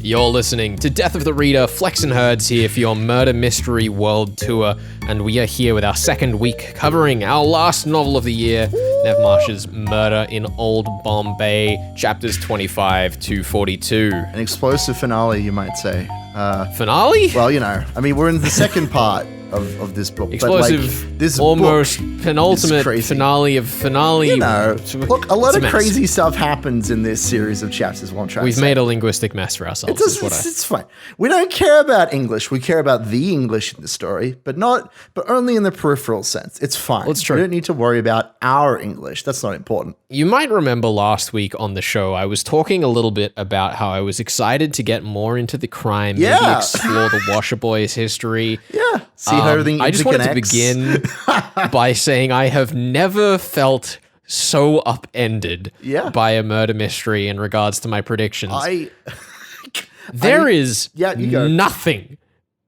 You're listening to Death of the Reader. Flex and Herds here for your Murder Mystery World Tour, and we are here with our second week covering our last novel of the year, Nev March's Murder in Old Bombay, chapters 25 to 42. An explosive finale, you might say. Finale? Well, you know, I mean, we're in the second part of this book. Explosive, but like, this almost book penultimate finale of finale. You know, look, a lot of mess. crazy stuff happens in this series of chapters. What I'm trying to say. We've made a linguistic mess for ourselves. It's fine. We don't care about English. We care about the English in the story, but only in the peripheral sense. It's fine. Well, it's true. We don't need to worry about our English. That's not important. You might remember last week on the show, I was talking a little bit about how I was excited to get more into the crime, maybe explore the Washer Boys history. Yeah. See how everything I just wanted to begin by saying I have never felt so upended by a murder mystery in regards to my predictions. There is nothing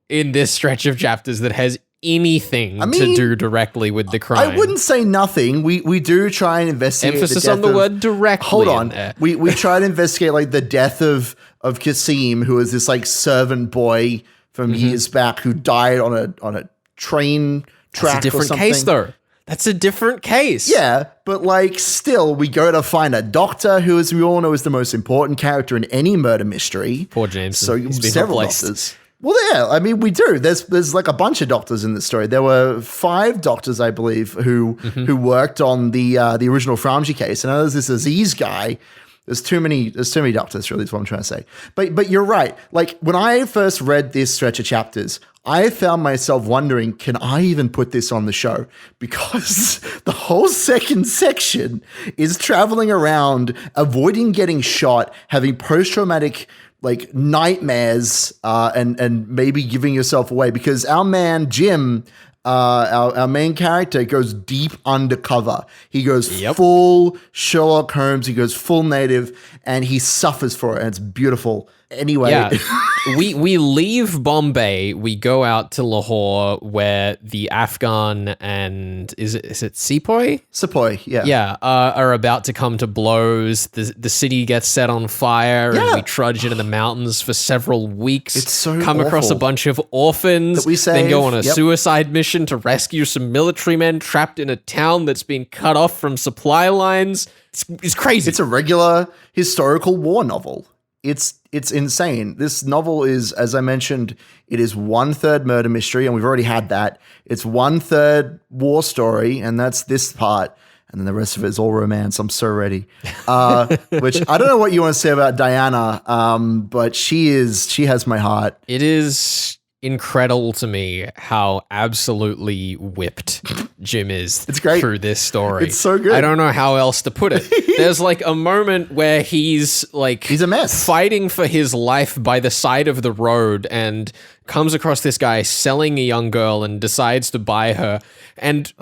in this stretch of chapters that has anything to do directly with the crime. I wouldn't say nothing. We do try and investigate. Emphasis on the word directly. Hold on. We try to investigate like the death of Kasim, who was this like servant boy from years back who died on a train track. That's a different case, though. That's a different case. Yeah, but like still, we go to find a doctor who, as we all know, is the most important character in any murder mystery. Poor James. So several doctors. Well, yeah, I mean, we do. There's like a bunch of doctors in this story. There were 5 doctors, I believe, who worked on the original Framji case. And there's this Aziz guy. There's too many doctors, really, is what I'm trying to say. But you're right. Like, when I first read this stretch of chapters, I found myself wondering, can I even put this on the show? Because the whole second section is traveling around, avoiding getting shot, having post-traumatic like nightmares, and maybe giving yourself away. Because our man, Jim, our main character goes deep undercover. He goes full Sherlock Holmes. He goes full native, and he suffers for it. And it's beautiful. Anyway, we leave Bombay. We go out to Lahore, where the Afghan and is it Sepoy? Sepoy, are about to come to blows. The city gets set on fire, and we trudge into the mountains for several weeks. It's so come across a bunch of orphans. Then go on a suicide mission to rescue some military men trapped in a town that's been cut off from supply lines. It's crazy. It's a regular historical war novel. It's insane. This novel is, as I mentioned, it is 1/3 murder mystery, and we've already had that. It's 1/3 war story, and that's this part. And then the rest of it is all romance. I'm so ready. Which I don't know what you want to say about Diana, but she has my heart. It is incredible to me how absolutely whipped Jim is. It's great. Through this story. It's so good. I don't know how else to put it. There's like a moment where he's a mess, fighting for his life by the side of the road, and comes across this guy selling a young girl and decides to buy her, and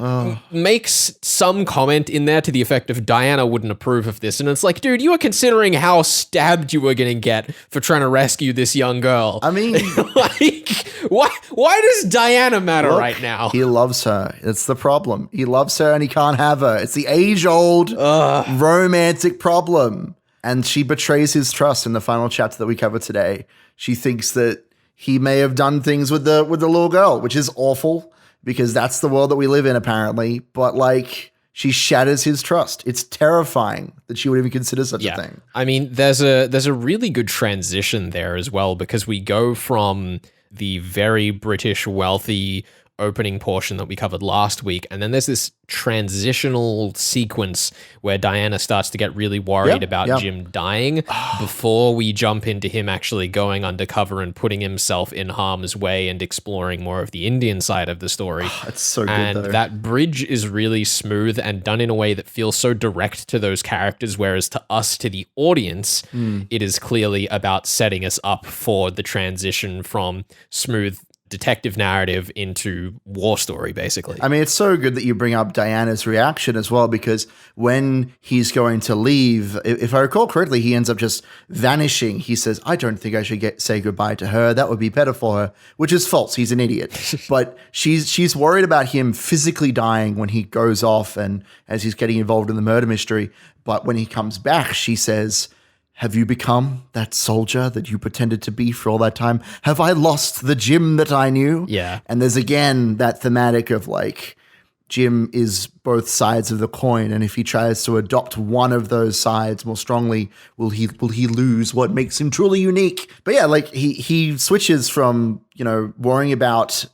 makes some comment in there to the effect of Diana wouldn't approve of this. And it's like, dude, you were considering how stabbed you were going to get for trying to rescue this young girl. I mean, like, why does Diana matter right now? He loves her. It's the problem. He loves her and he can't have her. It's the age-old romantic problem. And she betrays his trust in the final chapter that we covered today. She thinks that he may have done things with the little girl, which is awful because that's the world that we live in, apparently. But like, she shatters his trust. It's terrifying that she would even consider such a thing. I mean, there's a really good transition there as well, because we go from the very British wealthy opening portion that we covered last week, and then there's this transitional sequence where Diana starts to get really worried about Jim dying before we jump into him actually going undercover and putting himself in harm's way and exploring more of the Indian side of the story. It's so good, and though. that bridge is really smooth and done in a way that feels so direct to those characters, whereas to us, to the audience, it is clearly about setting us up for the transition from smooth detective narrative into war story, basically. I mean, it's so good that you bring up Diana's reaction as well, because when he's going to leave, if I recall correctly, he ends up just vanishing. He says, I don't think I should say goodbye to her. That would be better for her, which is false. He's an idiot. But she's worried about him physically dying when he goes off and as he's getting involved in the murder mystery. But when he comes back, she says, Have you become that soldier that you pretended to be for all that time? Have I lost the Jim that I knew? Yeah. And there's again that thematic of like, Jim is both sides of the coin, and if he tries to adopt one of those sides more strongly, will he lose what makes him truly unique? But yeah, like he switches from, worrying about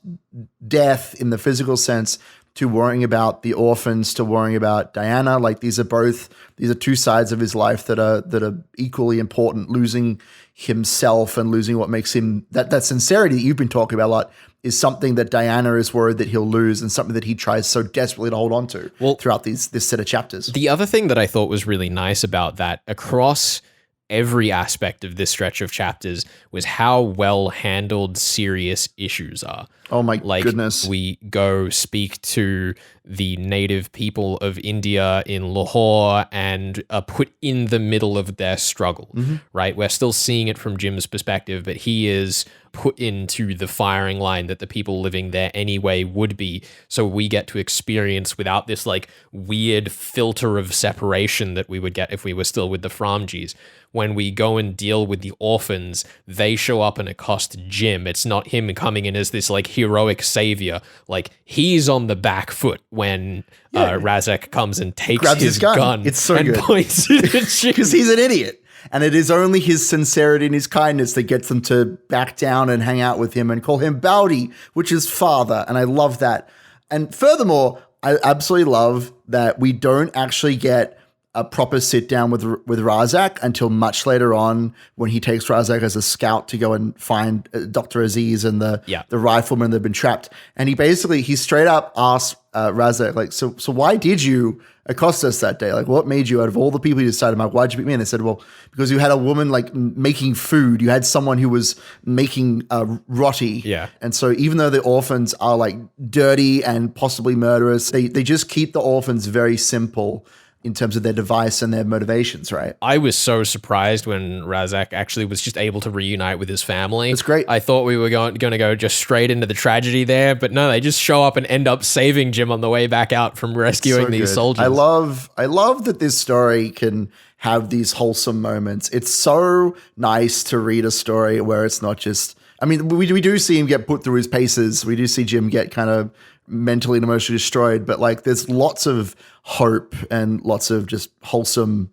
death in the physical sense to worrying about the orphans to worrying about Diana. Like these are two sides of his life that are equally important. Losing himself and losing what makes him that sincerity that you've been talking about a lot is something that Diana is worried that he'll lose and something that he tries so desperately to hold on to throughout this set of chapters. The other thing that I thought was really nice about that across every aspect of this stretch of chapters was how well handled serious issues are. Oh my goodness. We go speak to the native people of India in Lahore and are put in the middle of their struggle, right? We're still seeing it from Jim's perspective, but he is put into the firing line that the people living there anyway would be. So we get to experience without this like weird filter of separation that we would get if we were still with the Framjis. When we go and deal with the orphans, they show up and accost Jim. It's not him coming in as this like heroic savior. Like he's on the back foot when Razak comes and takes his gun. It's so and good. Points it at Jim. Because he's an idiot. And it is only his sincerity and his kindness that gets them to back down and hang out with him and call him Bowdy, which is father. And I love that. And furthermore, I absolutely love that we don't actually get a proper sit down with Razak until much later on when he takes Razak as a scout to go and find Dr. Aziz and the rifleman that have been trapped. And he straight up asks Razak, like, so why did you accost us that day? Like, what made you, out of all the people you decided, like, why'd you beat me? And they said, well, because you had a woman like making food. You had someone who was making roti. Yeah. And so even though the orphans are like dirty and possibly murderous, they just keep the orphans very simple in terms of their device and their motivations, right? I was so surprised when Razak actually was just able to reunite with his family. It's great. I thought we were going to go just straight into the tragedy there, but no, they just show up and end up saving Jim on the way back out from rescuing these soldiers. I love that this story can have these wholesome moments. It's so nice to read a story where it's not just, I mean, we do see him get put through his paces. We do see Jim get kind of mentally and emotionally destroyed, but like there's lots of hope and lots of just wholesome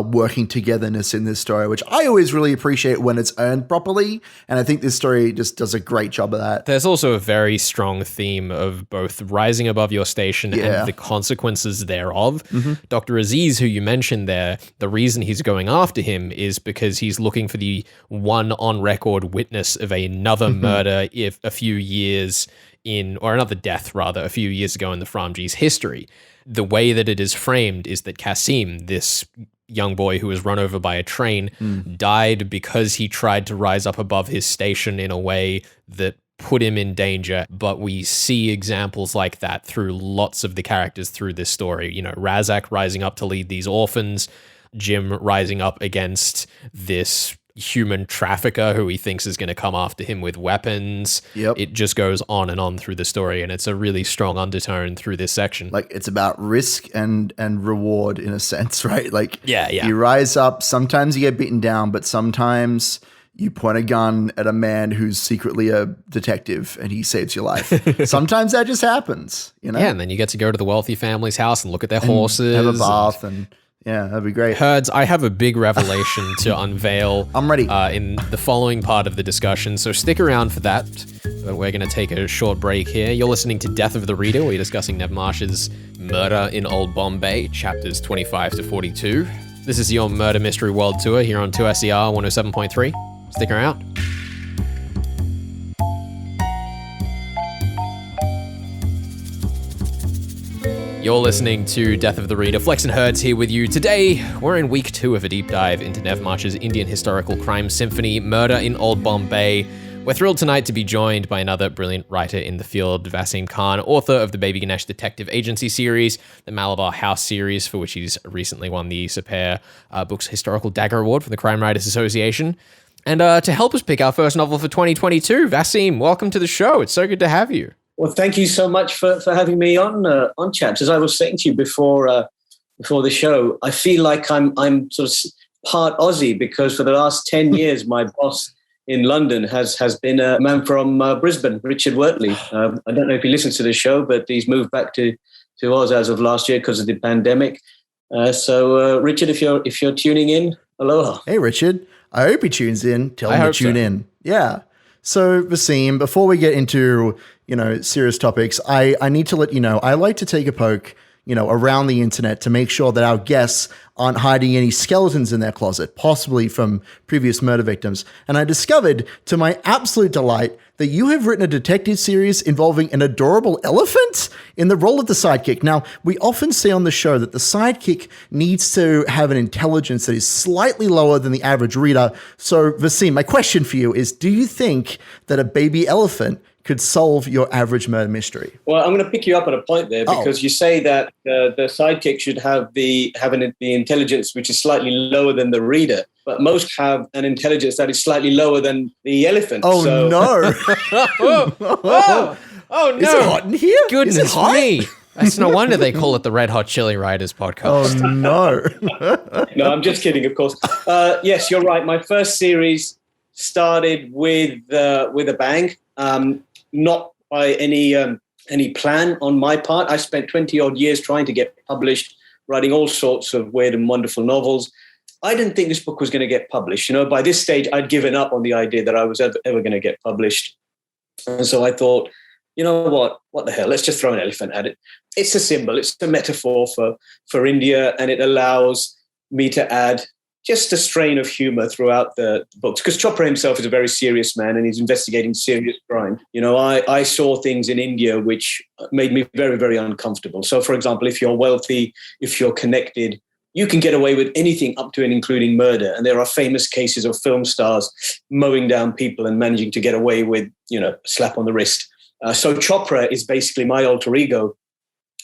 working togetherness in this story, which I always really appreciate when it's earned properly. And I think this story just does a great job of that. There's also a very strong theme of both rising above your station and the consequences thereof. Dr. Aziz, who you mentioned there, the reason he's going after him is because he's looking for the one on record witness of another murder a few years another death rather, a few years ago in the Framji's history. The way that it is framed is that Qasim, this young boy who was run over by a train, died because he tried to rise up above his station in a way that put him in danger. But we see examples like that through lots of the characters through this story. Razak rising up to lead these orphans, Jim rising up against this human trafficker who he thinks is going to come after him with weapons. It just goes on and on through the story, and it's a really strong undertone through this section. Like it's about risk and reward in a sense, right? Like you rise up, sometimes you get beaten down, but sometimes you point a gun at a man who's secretly a detective and he saves your life. Sometimes that just happens, Yeah, and then you get to go to the wealthy family's house and look at their horses. Have a bath and yeah, that'd be great. Herds, I have a big revelation to unveil. I'm ready. In the following part of the discussion, so stick around for that. But we're going to take a short break here. You're listening to Death of the Reader. We're discussing Nev March's Murder in Old Bombay, chapters 25 to 42. This is your Murder Mystery World Tour here on 2SER 107.3. Stick around. You're listening to Death of the Reader. Flex and Herds here with you. Today, we're in week 2 of a deep dive into Nev March's Indian historical crime symphony, Murder in Old Bombay. We're thrilled tonight to be joined by another brilliant writer in the field, Vaseem Khan, author of the Baby Ganesh Detective Agency series, the Malabar House series, for which he's recently won the Sapere Books Historical Dagger Award from the Crime Writers Association. And to help us pick our first novel for 2022, Vaseem, welcome to the show. It's so good to have you. Well, thank you so much for having me on Chaps. As I was saying to you before the show, I feel like I'm sort of part Aussie because for the last 10 years, my boss in London has been a man from Brisbane, Richard Wortley. I don't know if he listens to the show, but he's moved back to Oz as of last year because of the pandemic. So Richard, if you're tuning in, aloha. Hey, Richard. I hope he tunes in. Tell him to tune in. Yeah. So, Vaseem, before we get into, serious topics, I need to let you know, I like to take a poke, around the internet to make sure that our guests aren't hiding any skeletons in their closet, possibly from previous murder victims. And I discovered, to my absolute delight, that you have written a detective series involving an adorable elephant in the role of the sidekick. Now, we often say on the show that the sidekick needs to have an intelligence that is slightly lower than the average reader. So, Vaseem, my question for you is, do you think that a baby elephant could solve your average murder mystery? Well, I'm going to pick you up on a point there because you say that the sidekick should have the intelligence which is slightly lower than the reader, but most have an intelligence that is slightly lower than the elephant. Oh, no. Oh, no. Is it hot in here? Goodness me. That's no wonder they call it the Red Hot Chili Riders podcast. Oh, no. No, I'm just kidding, of course. Yes, you're right. My first series started with a bang. Not by any plan on my part. I spent 20 odd years trying to get published, writing all sorts of weird and wonderful novels. I didn't think this book was going to get published. By this stage, I'd given up on the idea that I was ever going to get published. And so I thought, you know what the hell? Let's just throw an elephant at it. It's a symbol. It's a metaphor for India, and it allows me to add just a strain of humor throughout the books, because Chopra himself is a very serious man and he's investigating serious crime. I saw things in India which made me very, very uncomfortable. So, for example, if you're wealthy, if you're connected, you can get away with anything up to and including murder. And there are famous cases of film stars mowing down people and managing to get away with, a slap on the wrist. So Chopra is basically my alter ego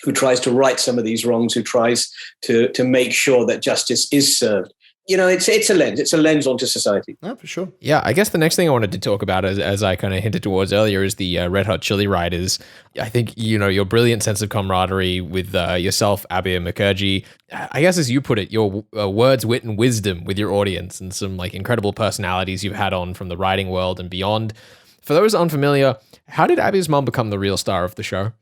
who tries to right some of these wrongs, who tries to make sure that justice is served. It's a lens. It's a lens onto society. Oh, for sure. Yeah, I guess the next thing I wanted to talk about, as I kind of hinted towards earlier, is the Red Hot Chili Riders. I think, your brilliant sense of camaraderie with yourself, Abir Mukherjee. I guess, as you put it, your words, wit, and wisdom with your audience, and some incredible personalities you've had on from the writing world and beyond. For those unfamiliar, how did Abby's mom become the real star of the show?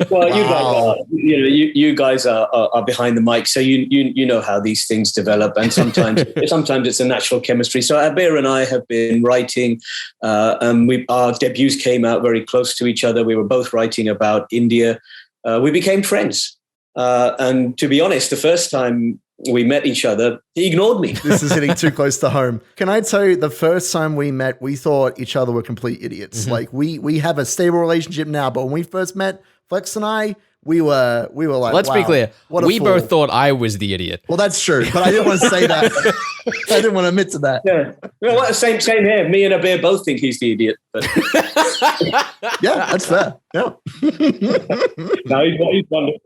Well, you guys are behind the mic, so you know how these things develop, and sometimes it's a natural chemistry. So Abir and I have been writing, and our debuts came out very close to each other. We were both writing about India. We became friends, and to be honest, the first time we met each other, he ignored me. This is hitting too close to home. Can I tell you, the first time we met, we thought each other were complete idiots. Mm-hmm. Like we have a stable relationship now, but when we first met, Flex and I, we were like, let's be clear. We both thought I was the idiot. Well, that's true, but I didn't want to say that. I didn't want to admit to that. Yeah. Well, same here. Me and Abir both think he's the idiot. But. Yeah, that's fair. Yeah. No, he's wonderful.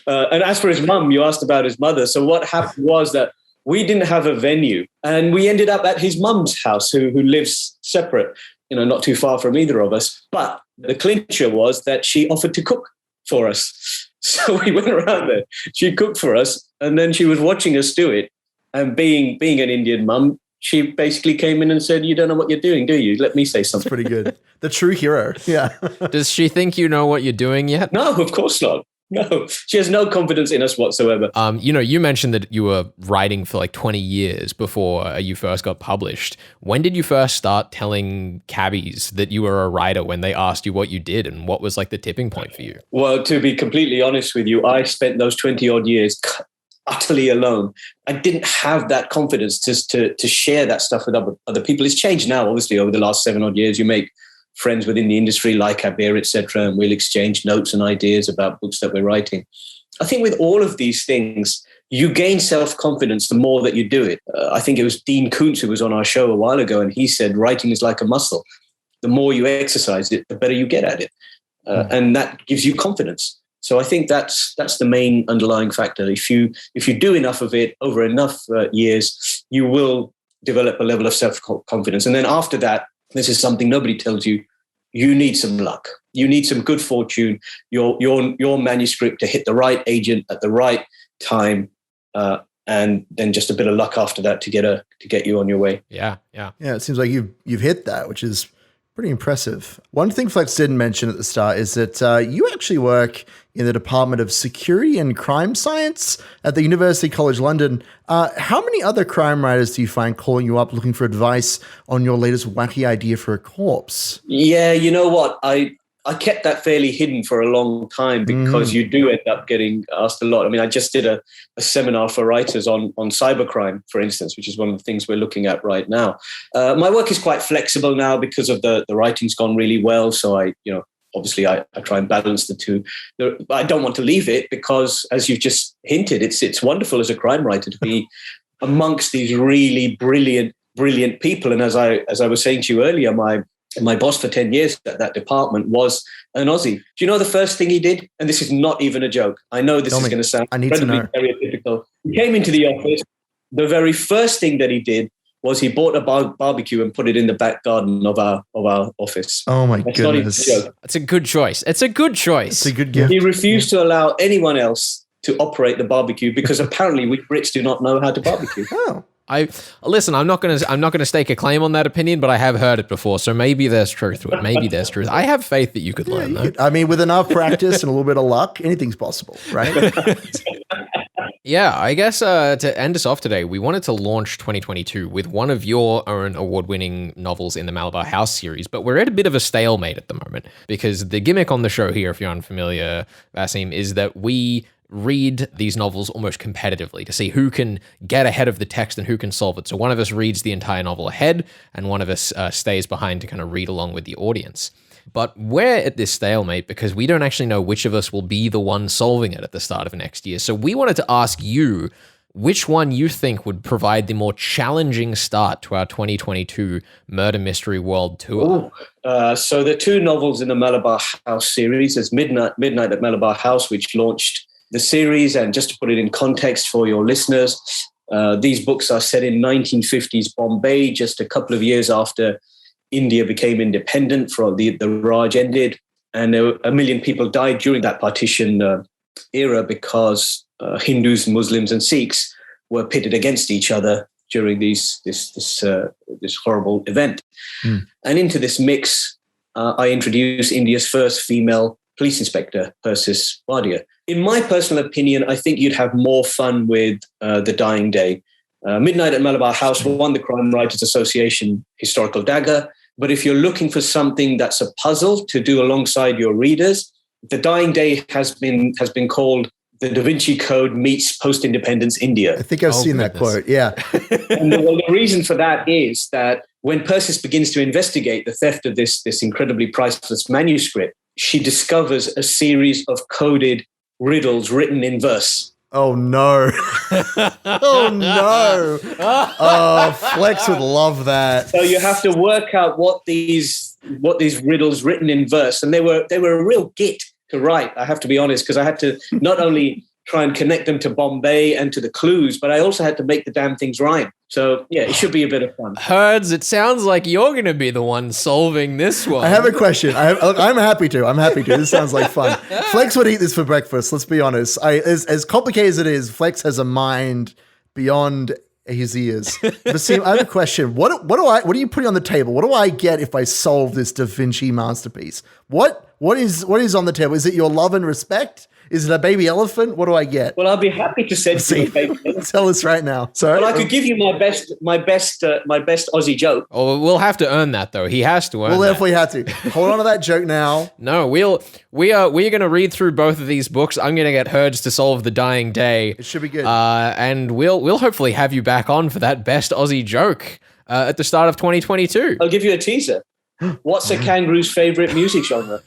And as for his mum, you asked about his mother. So what happened was that we didn't have a venue, and we ended up at his mum's house, who lives separate, not too far from either of us. But the clincher was that she offered to cook for us. So we went around there. She cooked for us, and then she was watching us do it. And being an Indian mum, she basically came in and said, "You don't know what you're doing, do you? Let me say something." That's pretty good. The true hero. Yeah. Does she think you know what you're doing yet? No, of course not. No, she has no confidence in us whatsoever. You mentioned that you were writing for 20 years before you first got published. When did you first start telling cabbies that you were a writer when they asked you what you did, and what was the tipping point for you? Well, to be completely honest with you, I spent those 20 odd years utterly alone. I didn't have that confidence to share that stuff with other people. It's changed now, obviously, over the last 7 odd years. You make friends within the industry like Abir, etc., and we'll exchange notes and ideas about books that we're writing. I think with all of these things, you gain self-confidence the more that you do it. I think it was Dean Koontz who was on our show a while ago, and he said writing is like a muscle. The more you exercise it, the better you get at it. And that gives you confidence. So I think that's the main underlying factor. If you do enough of it over enough years, you will develop a level of self-confidence. And then after that, this is something nobody tells you. You need some luck. You need some good fortune. Your manuscript to hit the right agent at the right time. and then just a bit of luck after that to get you on your way. Yeah. It seems like you've hit that, which is pretty impressive. One thing Flex didn't mention at the start is that you actually work in the Department of Security and Crime Science at the University College London. How many other crime writers do you find calling you up looking for advice on your latest wacky idea for a corpse? Yeah, you know what? I kept that fairly hidden for a long time because you do end up getting asked a lot. I mean, I just did a seminar for writers on cybercrime, for instance, which is one of the things we're looking at right now. My work is quite flexible now because of the writing's gone really well. So obviously I try and balance the two. I don't want to leave it because, as you've just hinted, it's wonderful as a crime writer to be amongst these really brilliant people. And as I was saying to you earlier, my boss for 10 years at that department was an Aussie. Do you know the first thing he did? And this is not even a joke. I know this is going to sound incredibly stereotypical. He came into the office. The very first thing that he did was he bought a barbecue and put it in the back garden of our office. Oh my goodness. Not even a joke. It's a good choice. It's a good gift. He refused to allow anyone else to operate the barbecue because apparently we Brits do not know how to barbecue. Oh. Listen, I'm not gonna stake a claim on that opinion, but I have heard it before, so maybe there's truth to it. Maybe there's truth. I have faith that you could learn, though. I mean, with enough practice and a little bit of luck, anything's possible, right? Yeah, I guess to end us off today, we wanted to launch 2022 with one of your own award-winning novels in the Malabar House series, but we're at a bit of a stalemate at the moment because the gimmick on the show here, if you're unfamiliar, Vaseem, is that we read these novels almost competitively to see who can get ahead of the text and who can solve it. So one of us reads the entire novel ahead and one of us stays behind to kind of read along with the audience. But we're at this stalemate because we don't actually know which of us will be the one solving it at the start of next year. So we wanted to ask you which one you think would provide the more challenging start to our 2022 Murder Mystery World Tour. So the two novels in the Malabar House series is Midnight at Malabar House, which launched the series. And just to put it in context for your listeners, these books are set in 1950s Bombay, just a couple of years after India became independent, from the Raj ended. And 1 million people died during that partition era because Hindus, Muslims and Sikhs were pitted against each other during this horrible event. And into this mix, I introduced India's first female police inspector, Persis Wadia. In my personal opinion, I think you'd have more fun with The Dying Day. Midnight at Malabar House won the Crime Writers Association Historical Dagger. But if you're looking for something that's a puzzle to do alongside your readers, The Dying Day has been called the Da Vinci Code meets post-independence India. I think I've seen that quote, yeah. And the reason for that is that when Persis begins to investigate the theft of this incredibly priceless manuscript, she discovers a series of coded riddles written in verse. Oh, no. Oh, no. Oh, Flex would love that. So you have to work out what these riddles written in verse, and they were a real git to write, I have to be honest, because I had to not only try and connect them to Bombay and to the clues, but I also had to make the damn things rhyme. So, yeah, it should be a bit of fun. Herds, it sounds like you're going to be the one solving this one. I have a question. I'm happy to. This sounds like fun. Flex would eat this for breakfast, let's be honest. As complicated as it is, Flex has a mind beyond his ears. Vaseem, I have a question. What are you putting on the table? What do I get if I solve this Da Vinci masterpiece? What is on the table? Is it your love and respect? Is it a baby elephant? What do I get? Well, I'll be happy to send you a baby elephant. Tell us right now. Sorry. Well, I could give you my best Aussie joke. Oh, we'll have to earn that though. He has to earn that. We'll definitely have to. Hold on to that joke now. No, we're going to read through both of these books. I'm going to get Herds to solve The Dying Day. It should be good. And we'll hopefully have you back on for that best Aussie joke at the start of 2022. I'll give you a teaser. What's a kangaroo's favorite music genre?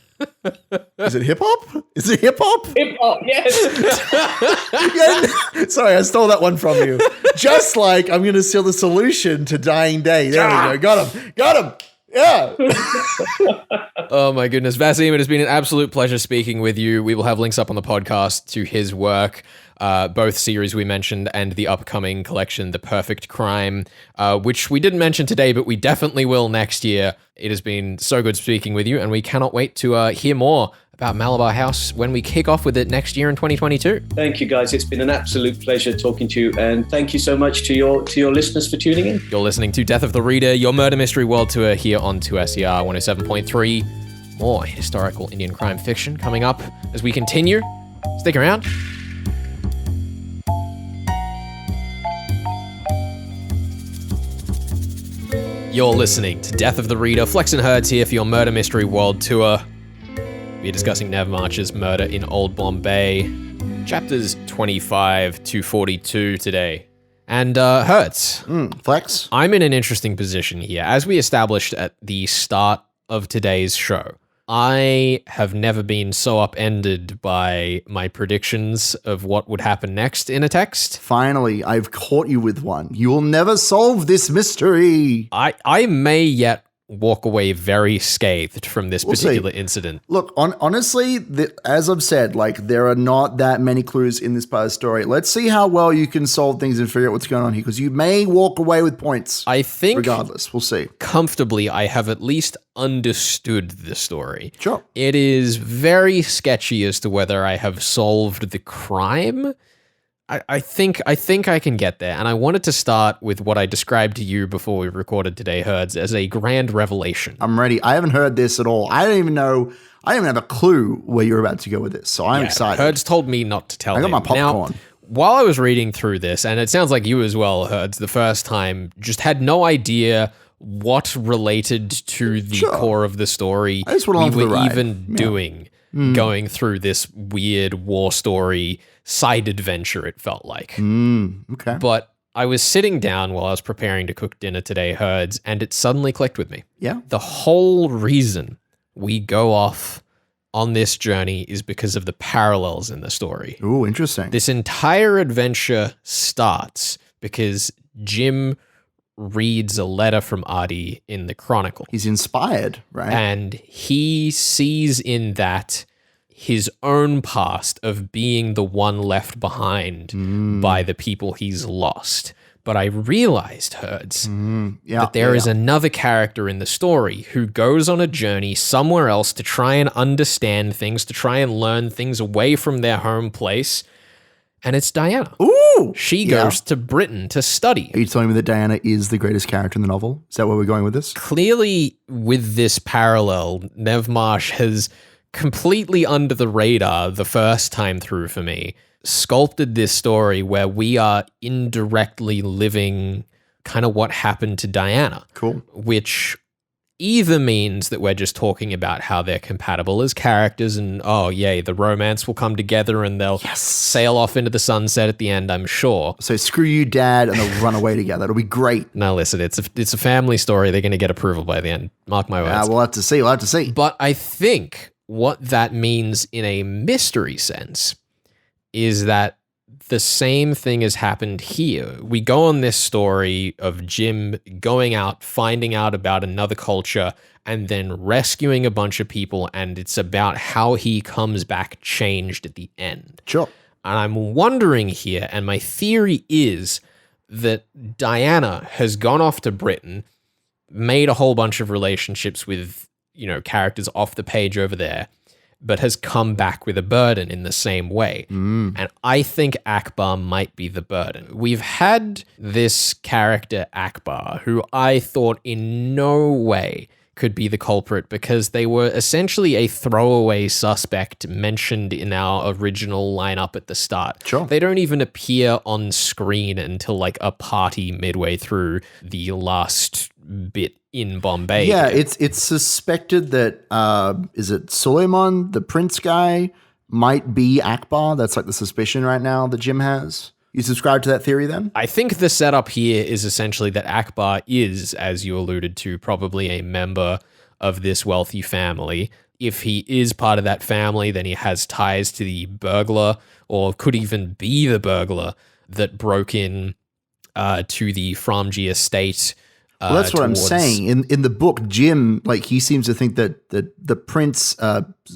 Is it hip hop? Is it hip hop? Hip hop, yes. Yeah, sorry, I stole that one from you. Just like I'm going to steal the solution to Dying Day. There we go. Got him. Yeah. Oh my goodness. Vaseem, it has been an absolute pleasure speaking with you. We will have links up on the podcast to his work. both series we mentioned, and the upcoming collection, The Perfect Crime, which we didn't mention today, but we definitely will next year. It has been so good speaking with you, and we cannot wait to hear more about Malabar House when we kick off with it next year in 2022. Thank you, guys. It's been an absolute pleasure talking to you, and thank you so much to your listeners for tuning in. You're listening to Death of the Reader, your murder mystery world tour here on 2SER 107.3. More historical Indian crime fiction coming up as we continue. Stick around. You're listening to Death of the Reader. Flex and Herds here for your murder mystery world tour. We're discussing Nev March's Murder in Old Bombay, chapters 25 to 42 today. And Hertz. Flex? I'm in an interesting position here. As we established at the start of today's show, I have never been so upended by my predictions of what would happen next in a text. Finally, I've caught you with one. You will never solve this mystery. I may yet walk away very scathed from this particular incident. Look, honestly, as I've said, like, there are not that many clues in this part of the story. Let's see how well you can solve things and figure out what's going on here, because you may walk away with points. I think, regardless, we'll see. Comfortably, I have at least understood the story. Sure. It is very sketchy as to whether I have solved the crime. I think I can get there, and I wanted to start with what I described to you before we recorded today, Herds, as a grand revelation. I'm ready. I haven't heard this at all. I don't even have a clue where you're about to go with this, so I'm excited. Herds told me not to tell him. I got my popcorn. Now, while I was reading through this, and it sounds like you as well, Herds, the first time, just had no idea what related to the core of the story I just went along for the ride. Even doing, going through this weird war story side adventure, it felt like. Okay. But I was sitting down while I was preparing to cook dinner today, Herds, and it suddenly clicked with me. Yeah. The whole reason we go off on this journey is because of the parallels in the story. Ooh, interesting. This entire adventure starts because Jim reads a letter from Adi in the Chronicle. He's inspired, right? And he sees in that his own past of being the one left behind by the people he's lost. But I realized, Herds, that there is another character in the story who goes on a journey somewhere else to try and understand things, to try and learn things away from their home place. And it's Diana. Ooh! She goes to Britain to study. Are you telling me that Diana is the greatest character in the novel? Is that where we're going with this? Clearly, with this parallel, Nev March has completely under the radar the first time through for me, sculpted this story where we are indirectly living kind of what happened to Diana. Cool. Which either means that we're just talking about how they're compatible as characters and, oh, yay, the romance will come together and they'll sail off into the sunset at the end, I'm sure. So screw you, Dad, and they'll run away together. It'll be great. Now, listen, it's a family story. They're going to get approval by the end. Mark my words. We'll have to see. We'll have to see. But I think what that means in a mystery sense is that the same thing has happened here. We go on this story of Jim going out, finding out about another culture, and then rescuing a bunch of people, and it's about how he comes back changed at the end. Sure. And I'm wondering here, and my theory is that Diana has gone off to Britain, made a whole bunch of relationships with, characters off the page over there, but has come back with a burden in the same way. And I think Akbar might be the burden. We've had this character, Akbar, who I thought in no way could be the culprit because they were essentially a throwaway suspect mentioned in our original lineup at the start. Sure. They don't even appear on screen until like a party midway through the last bit in Bombay. Yeah, it's suspected that is it Suleiman, the prince guy, might be Akbar. That's like the suspicion right now that Jim has. You subscribe to that theory then? I think the setup here is essentially that Akbar is, as you alluded to, probably a member of this wealthy family. If he is part of that family, then he has ties to the burglar, or could even be the burglar that broke in to the Framji estate. Well, that's what I'm saying. In the book, Jim, he seems to think that the prince,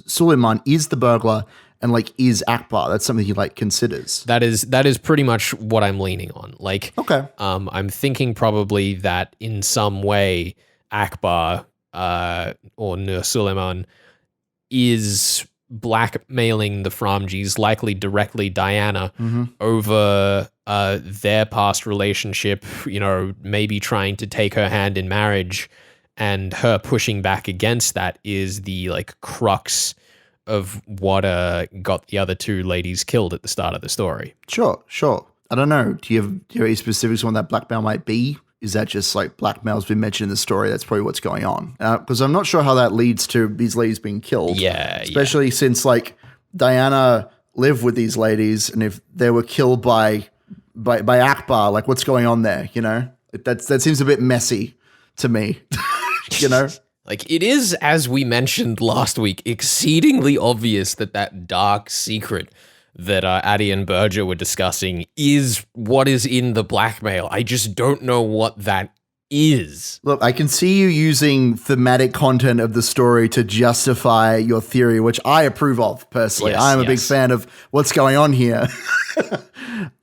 Suleiman, is the burglar, and like is Akbar. That's something he like considers. That is pretty much what I'm leaning on. Like, Okay. I'm thinking probably that in some way Akbar or Nur Suleiman is blackmailing the Framjis, likely directly Diana, over their past relationship, maybe trying to take her hand in marriage, and her pushing back against that is the like crux of what got the other two ladies killed at the start of the story. Sure. I don't know. Do you have any specifics on what that blackmail might be? Is that just like blackmail's been mentioned in the story? That's probably what's going on. Because I'm not sure how that leads to these ladies being killed. Yeah. Especially since like Diana lived with these ladies, and if they were killed by Akbar, like what's going on there? That seems a bit messy to me. Like, it is, as we mentioned last week, exceedingly obvious that dark secret that Addie and Berger were discussing is what is in the blackmail. I just don't know what that is. Look, I can see you using thematic content of the story to justify your theory, which I approve of personally. Yes, I'm a big fan of what's going on here.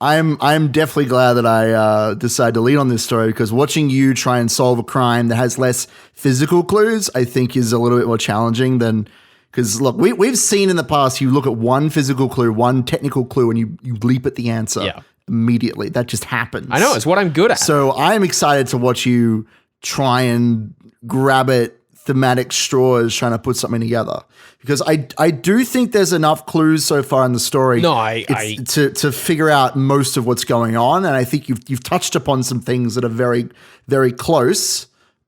I'm definitely glad that I decided to lead on this story, because watching you try and solve a crime that has less physical clues, I think is a little bit more challenging than... Because look, we've seen in the past, you look at one physical clue, one technical clue, and you leap at the answer immediately. That just happens. I know, it's what I'm good at. So I'm excited to watch you try and grab at thematic straws, trying to put something together. Because I do think there's enough clues so far in the story to figure out most of what's going on. And I think you've touched upon some things that are very, very close.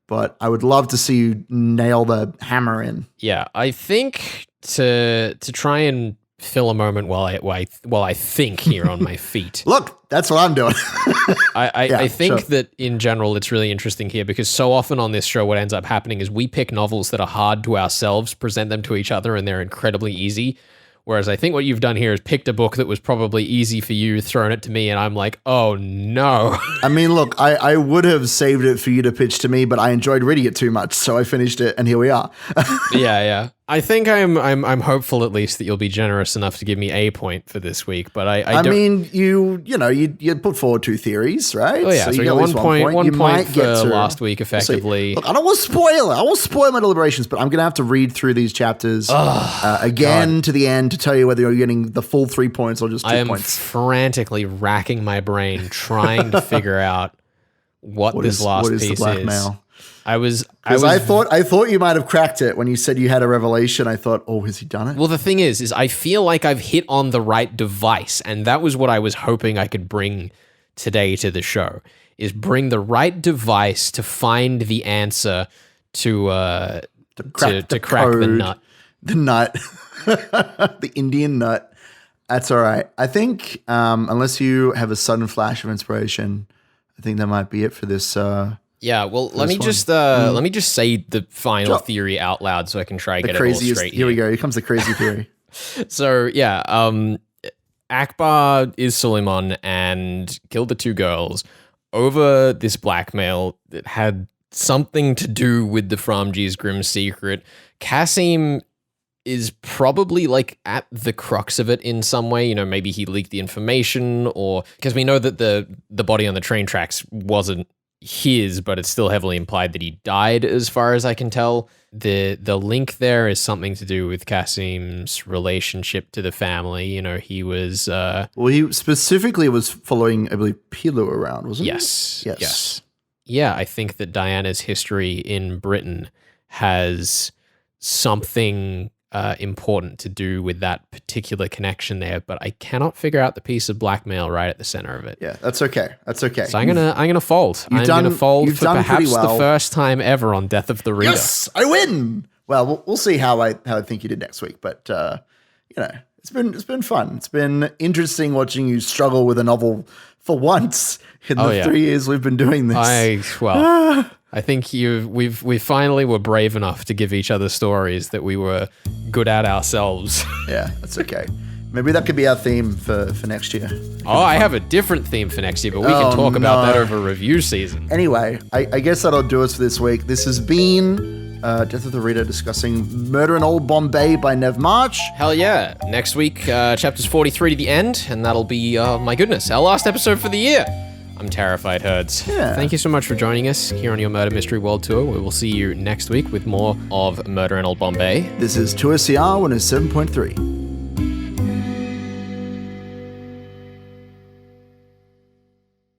But I would love to see you nail the hammer in. Yeah, I think to try and fill a moment while I think here on my feet. Look, that's what I'm doing. I think that in general it's really interesting here, because so often on this show what ends up happening is we pick novels that are hard to ourselves, present them to each other, and they're incredibly easy. Whereas I think what you've done here is picked a book that was probably easy for you, thrown it to me, and I'm like, oh no. I mean, look, I would have saved it for you to pitch to me, but I enjoyed reading it too much, so I finished it, and here we are. Yeah. I think I'm hopeful at least that you'll be generous enough to give me a point for this week, but I mean, you put forward two theories, right? Oh yeah, so you got 1 point. 1 point for last week, effectively. Look, I don't want to spoil it. I won't spoil my deliberations, but I'm going to have to read through these chapters again to the end to tell you whether you're getting the full 3 points or just 2 points. I am frantically racking my brain trying to figure out what this last piece is. The blackmail? I thought you might have cracked it when you said you had a revelation. I thought, oh, has he done it? Well, the thing is I feel like I've hit on the right device, and that was what I was hoping I could bring today to the show, is bring the right device to find the answer to crack the nut. The nut. The Indian nut. That's all right. I think unless you have a sudden flash of inspiration, I think that might be it for this. Yeah, well, let me just say the final theory out loud so I can try and get it all straight. Here we go. Here comes the crazy theory. So yeah, Akbar is Suleiman and killed the two girls over this blackmail that had something to do with the Framji's grim secret. Kasim is probably like at the crux of it in some way. Maybe he leaked the information, or because we know that the body on the train tracks wasn't his, but it's still heavily implied that he died, as far as I can tell. The link there is something to do with Kasim's relationship to the family. He was he specifically was following, I believe, Pilu around, wasn't he? Yes. Yeah, I think that Diana's history in Britain has something important to do with that particular connection there, but I cannot figure out the piece of blackmail right at the center of it. Yeah, that's okay. So I'm gonna fold. I'm gonna fold for perhaps the first time ever on Death of the Reader. Yes, I win. Well, we'll see how I think you did next week, but it's been fun. It's been interesting watching you struggle with a novel for once in the 3 years we've been doing this. I think we finally were brave enough to give each other stories that we were good at ourselves. Yeah, that's okay. Maybe that could be our theme for next year. I have a different theme for next year, but we can talk about that over review season. Anyway, I guess that'll do us for this week. This has been Death of the Reader discussing Murder in Old Bombay by Nev March. Hell yeah. Next week, chapters 43 to the end, and that'll be, my goodness, our last episode for the year. I'm terrified, Herds. Yeah. Thank you so much for joining us here on your Murder Mystery World Tour. We will see you next week with more of Murder in Old Bombay. This is Tour CR 107.3.